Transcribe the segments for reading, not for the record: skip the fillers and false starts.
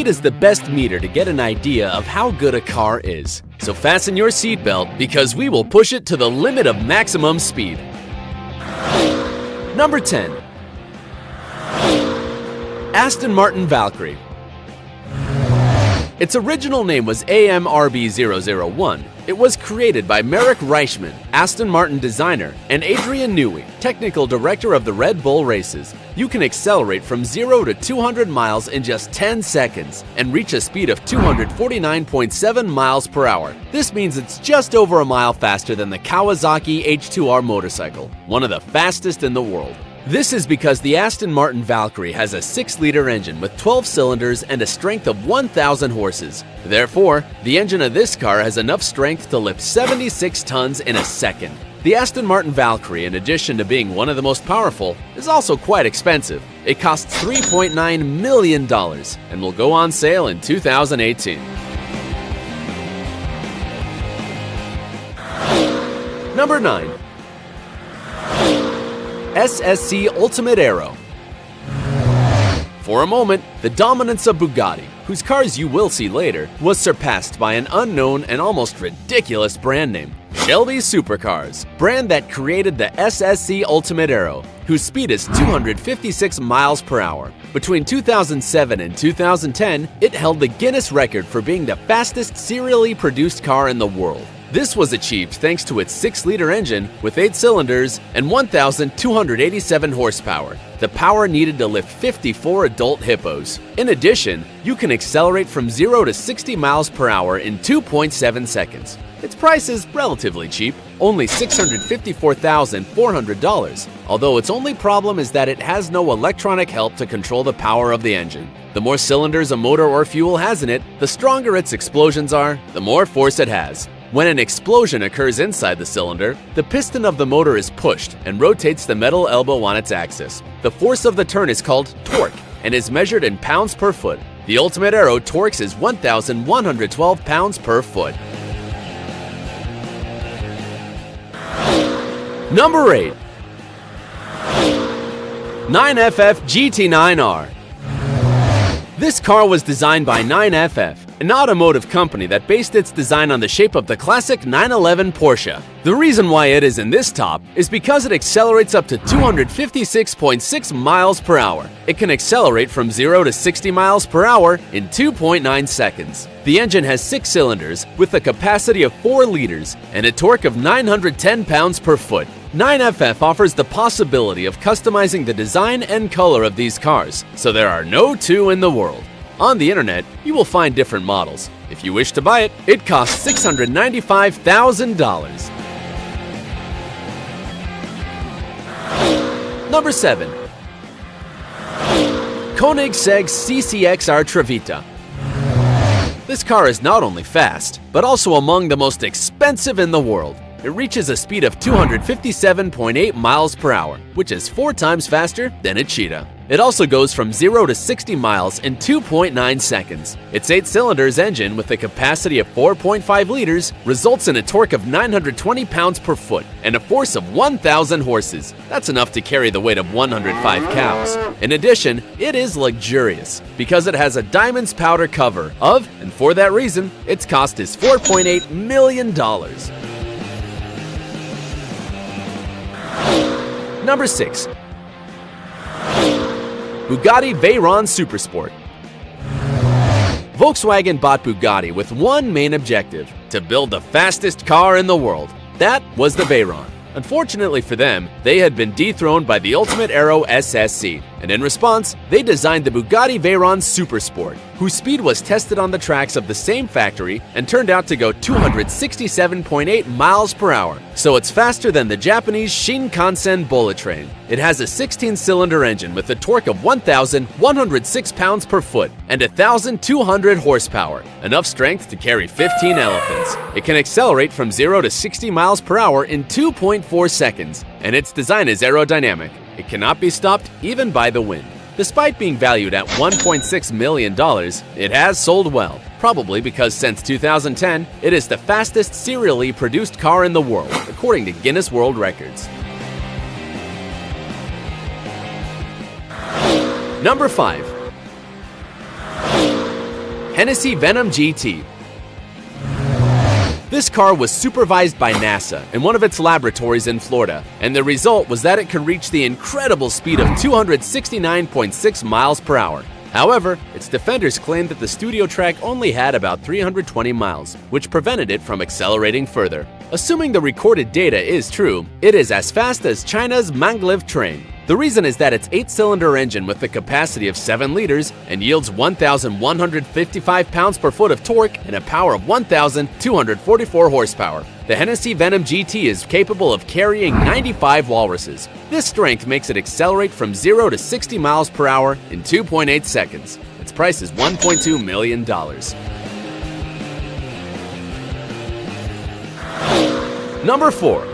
Speed is the best meter to get an idea of how good a car is. So fasten your seatbelt because we will push it to the limit of maximum speed. Number 10. Aston Martin Valkyrie. Its original name was AMRB001. It was created by Marek Reichman, Aston Martin designer, and Adrian Newey, technical director of the Red Bull races. You can accelerate from 0 to 200 miles in just 10 seconds and reach a speed of 249.7 miles per hour. This means it's just over a mile faster than the Kawasaki H2R motorcycle, one of the fastest in the world. This is because the Aston Martin Valkyrie has a 6-liter engine with 12 cylinders and a strength of 1,000 horses. Therefore, the engine of this car has enough strength to lift 76 tons in a second. The Aston Martin Valkyrie, in addition to being one of the most powerful, is also quite expensive. It costs $3.9 million and will go on sale in 2018. Number 9. SSC Ultimate Aero. For a moment, the dominance of Bugatti, whose cars you will see later, was surpassed by an unknown and almost ridiculous brand name, Shelby Supercars, brand that created the SSC Ultimate Aero, whose speed is 256 miles per hour. Between 2007 and 2010, it held the Guinness record for being the fastest serially produced car in the world. This was achieved thanks to its 6-liter engine with 8 cylinders and 1,287 horsepower, the power needed to lift 54 adult hippos. In addition, you can accelerate from 0 to 60 miles per hour in 2.7 seconds. Its price is relatively cheap, only $654,400, although its only problem is that it has no electronic help to control the power of the engine. The more cylinders a motor or fuel has in it, the stronger its explosions are, the more force it has. When an explosion occurs inside the cylinder, the piston of the motor is pushed and rotates the metal elbow on its axis. The force of the turn is called torque and is measured in pounds per foot. The Ultimate Aero torques is 1,112 pounds per foot. Number 8. 9FF GT9R. This car was designed by 9FF, an automotive company that based its design on the shape of the classic 911 Porsche. The reason why it is in this top is because it accelerates up to 256.6 miles per hour. It can accelerate from 0 to 60 miles per hour in 2.9 seconds. The engine has 6 cylinders with a capacity of 4 liters and a torque of 910 pounds per foot. 9FF offers the possibility of customizing the design and color of these cars, so there are no two in the world. On the internet, you will find different models. If you wish to buy it, it costs $695,000. Number 7. Koenigsegg CCXR Trevita. This car is not only fast, but also among the most expensive in the world. It reaches a speed of 257.8 miles per hour, which is 4 times faster than a Cheetah. It also goes from 0 to 60 miles in 2.9 seconds. Its 8-cylinders engine with a capacity of 4.5 liters results in a torque of 920 pounds per foot and a force of 1,000 horses. That's enough to carry the weight of 105 cows. In addition, it is luxurious because it has a diamonds powder cover of, and for that reason, its cost is $4.8 million. Number 6. Bugatti Veyron Supersport. Volkswagen bought Bugatti with one main objective: to build the fastest car in the world. That was the Veyron. Unfortunately for them, they had been dethroned by the Ultimate Aero SSC, and in response, they designed the Bugatti Veyron Supersport, whose speed was tested on the tracks of the same factory and turned out to go 267.8 miles per hour, so it's faster than the Japanese Shinkansen bullet train. It has a 16-cylinder engine with a torque of 1,106 pounds per foot and 1,200 horsepower, enough strength to carry 15 elephants. It can accelerate from 0 to 60 miles per hour in 2.4 seconds, and its design is aerodynamic. It cannot be stopped even by the wind. Despite being valued at $1.6 million, it has sold well, probably because since 2010, it is the fastest serially produced car in the world, according to Guinness World Records. Number 5. Hennessy Venom GT. This car was supervised by NASA in one of its laboratories in Florida, and the result was that it could reach the incredible speed of 269.6 miles per hour. However, its defenders claimed that the studio track only had about 320 miles, which prevented it from accelerating further. Assuming the recorded data is true, it is as fast as China's Maglev train. The reason is that its 8-cylinder engine with a capacity of 7 liters and yields 1,155 pounds-per-foot of torque and a power of 1,244 horsepower. The Hennessy Venom GT is capable of carrying 95 walruses. This strength makes it accelerate from 0 to 60 miles per hour in 2.8 seconds. Its price is $1.2 million. Number 4.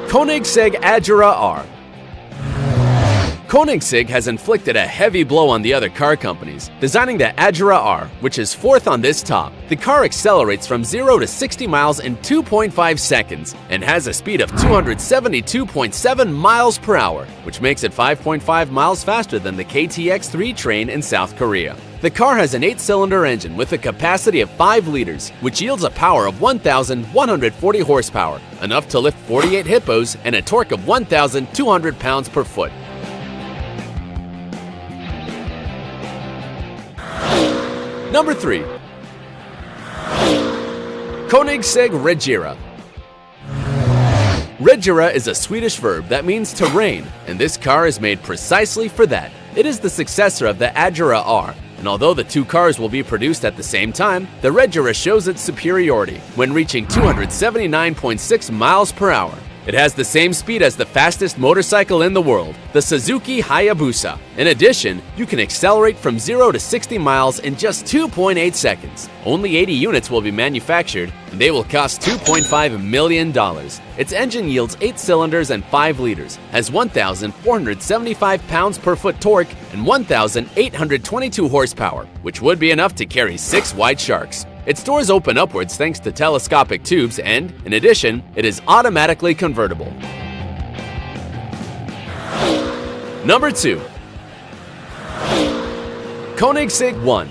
Koenigsegg Agera R. Koenigsegg has inflicted a heavy blow on the other car companies, designing the Agera R, which is fourth on this top. The car accelerates from 0 to 60 miles in 2.5 seconds and has a speed of 272.7 miles per hour, which makes it 5.5 miles faster than the KTX-3 train in South Korea. The car has an 8-cylinder engine with a capacity of 5 liters, which yields a power of 1,140 horsepower, enough to lift 48 hippos and a torque of 1,200 pounds per foot. Number 3. Koenigsegg Regera. Regera is a Swedish verb that means to rain, and this car is made precisely for that. It is the successor of the Agera R, and although the two cars will be produced at the same time, the Regera shows its superiority when reaching 279.6 miles per hour. It has the same speed as the fastest motorcycle in the world, the Suzuki Hayabusa. In addition, you can accelerate from 0 to 60 miles in just 2.8 seconds. Only 80 units will be manufactured, and they will cost $2.5 million. Its engine yields 8 cylinders and 5 liters, has 1,475 pounds-per-foot torque, and 1,822 horsepower, which would be enough to carry 6 white sharks. Its doors open upwards thanks to telescopic tubes and, in addition, it is automatically convertible. Number 2. Koenigsegg 1.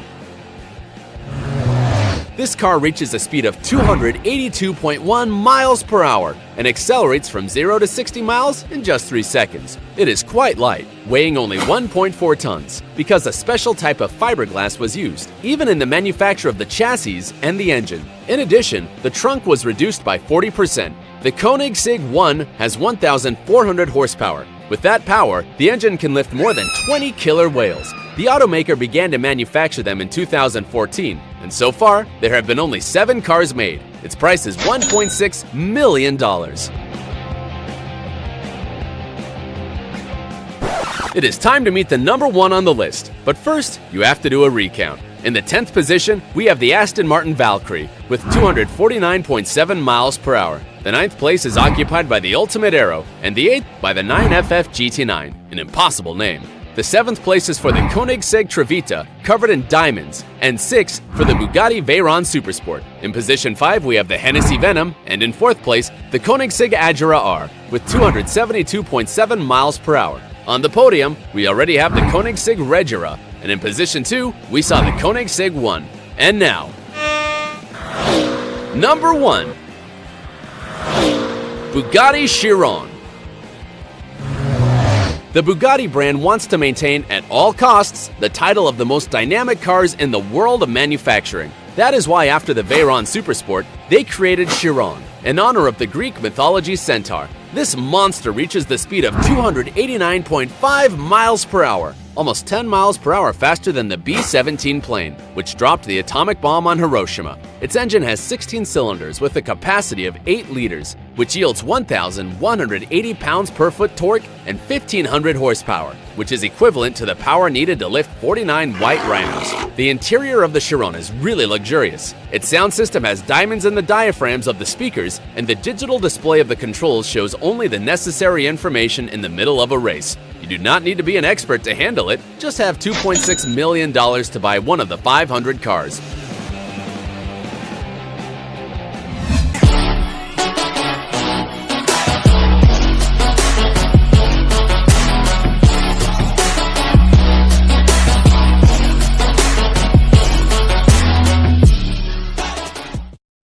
This car reaches a speed of 282.1 miles per hour and accelerates from 0 to 60 miles in just 3 seconds. It is quite light, weighing only 1.4 tons, because a special type of fiberglass was used, even in the manufacture of the chassis and the engine. In addition, the trunk was reduced by 40%. The Koenigsegg 1 has 1,400 horsepower. With that power, the engine can lift more than 20 killer whales. The automaker began to manufacture them in 2014, and so far, there have been only 7 cars made. Its price is $1.6 million. It is time to meet the number 1 on the list, but first, you have to do a recount. In the 10th position, we have the Aston Martin Valkyrie with 249.7 miles per hour. The 9th place is occupied by the Ultimate Aero, and the 8th by the 9FF GT9, an impossible name. The 7th place is for the Koenigsegg Trevita, covered in diamonds, and 6th for the Bugatti Veyron Supersport. In position 5, we have the Hennessy Venom, and in 4th place, the Koenigsegg Agera R, with 272.7 miles per hour. On the podium, we already have the Koenigsegg Regera, and in position 2, we saw the Koenigsegg 1. And now, number 1. Bugatti Chiron. The Bugatti brand wants to maintain at all costs the title of the most dynamic cars in the world of manufacturing. That is why after the Veyron Supersport, they created Chiron, in honor of the Greek mythology centaur. This monster reaches the speed of 289.5 miles per hour, almost 10 miles per hour faster than the B-17 plane, which dropped the atomic bomb on Hiroshima. Its engine has 16 cylinders with a capacity of 8 liters, which yields 1,180 pounds-per-foot torque and 1,500 horsepower, which is equivalent to the power needed to lift 49 white rhinos. The interior of the Chiron is really luxurious. Its sound system has diamonds in the diaphragms of the speakers, and the digital display of the controls shows only the necessary information in the middle of a race. You do not need to be an expert to handle it, just have $2.6 million to buy one of the 500 cars.